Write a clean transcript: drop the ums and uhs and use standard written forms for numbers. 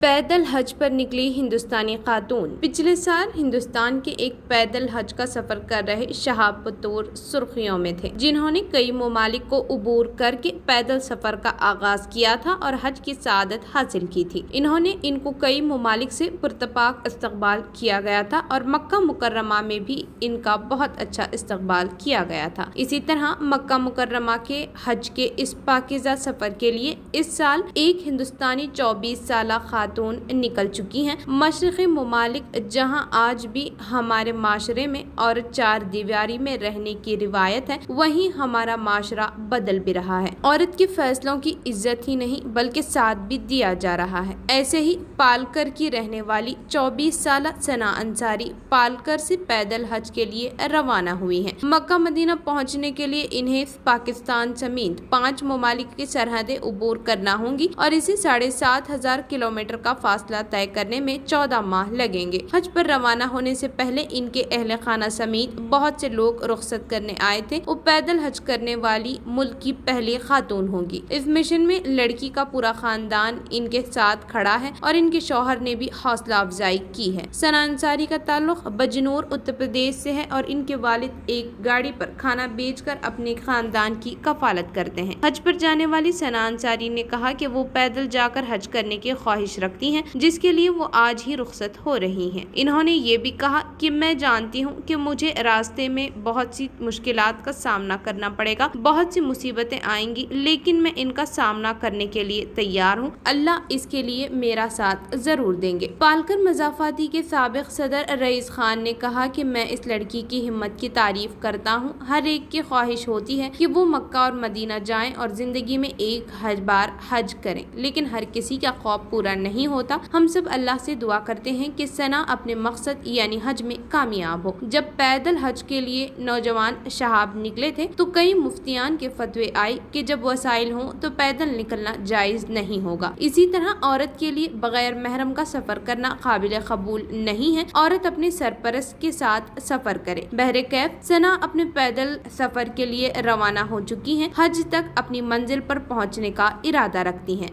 पैदल हज पर निकली हिंदुस्तानी खातून। पिछले साल हिंदुस्तान के एक पैदल हज का सफर कर रहे शहाब बतौर सुर्खियों में थे, जिन्होंने कई ममालिक को उबूर करके पैदल सफर का आगाज किया था और हज की सआदत हासिल की थी। इनको कई ममालिक से पुरतपाक इस्तकबाल किया गया था और मक्का मुकर्रमा में भी इनका बहुत अच्छा इस्तकबाल किया गया था। इसी तरह मक्का मुकर्रमा के हज के इस पाकीज़ा सफर के लिए इस साल एक हिंदुस्तानी 24 साल खातून निकल चुकी हैं। मशरक़ी ममालिक जहां आज भी हमारे माशरे में औरत चार दीवारी में रहने की रिवायत है, वहीं हमारा माशरा बदल भी रहा है। औरत के फैसलों की इज्जत ही नहीं बल्कि साथ भी दिया जा रहा है। ऐसे ही पालकर की रहने वाली 24 साल सना अंसारी पालकर से पैदल हज के लिए रवाना हुई हैं। मक्का मदीना पहुंचने के लिए इन्हें पाकिस्तान समेत 5 ममालिक की सरहदें उबूर करना होंगी और इसे 7,500 किलोमीटर का फासला तय करने में 14 माह लगेंगे। हज पर रवाना होने से पहले इनके अहले खाना समेत बहुत से लोग रुखसत करने आए थे। वो पैदल हज करने वाली मुल्क की पहली खातून होंगी। इस मिशन में लड़की का पूरा खानदान इनके साथ खड़ा है और इनके शौहर ने भी हौसला अफजाई की है। सना अंसारी का ताल्लुक बजनूर उत्तर प्रदेश से है और इनके वालिद एक गाड़ी पर खाना बेचकर अपने खानदान की कफालत करते हैं। हज पर जाने वाली सना अंसारी ने कहा कि वो पैदल जाकर हज करने की ख्वाहिश रखती हैं, जिसके लिए वो आज ही रुखसत हो रही हैं। इन्होंने ये भी कहा कि मैं जानती हूँ कि मुझे रास्ते में बहुत सी मुश्किलात का सामना करना पड़ेगा, बहुत सी मुसीबतें आएंगी, लेकिन मैं इनका सामना करने के लिए तैयार हूँ। अल्लाह इसके लिए मेरा साथ जरूर देंगे। पालकर मजाफाती के साबिक सदर रईस खान ने कहा कि मैं इस लड़की की हिम्मत की तारीफ करता हूँ। हर एक की ख्वाहिश होती है कि वो मक्का और मदीना जाएं और जिंदगी में एक बार हज करें, लेकिन हर किसी का ख्वाब पूरा नहीं होता। हम सब अल्लाह से दुआ करते हैं कि सना अपने मकसद यानी हज में कामयाब हो। जब पैदल हज के लिए नौजवान शहाब निकले थे तो कई मुफ्तियान के फतवे आए कि जब वसाइल हों तो पैदल निकलना जायज नहीं होगा। इसी तरह औरत के लिए बगैर महरम का सफर करना काबिल कबूल नहीं है। औरत अपने सरपरस्त के साथ सफर करे। बहरे कैफ सना अपने पैदल सफर के लिए रवाना हो चुकी हैं। हज तक अपनी मंजिल पर पहुंचने का इरादा रखती हैं।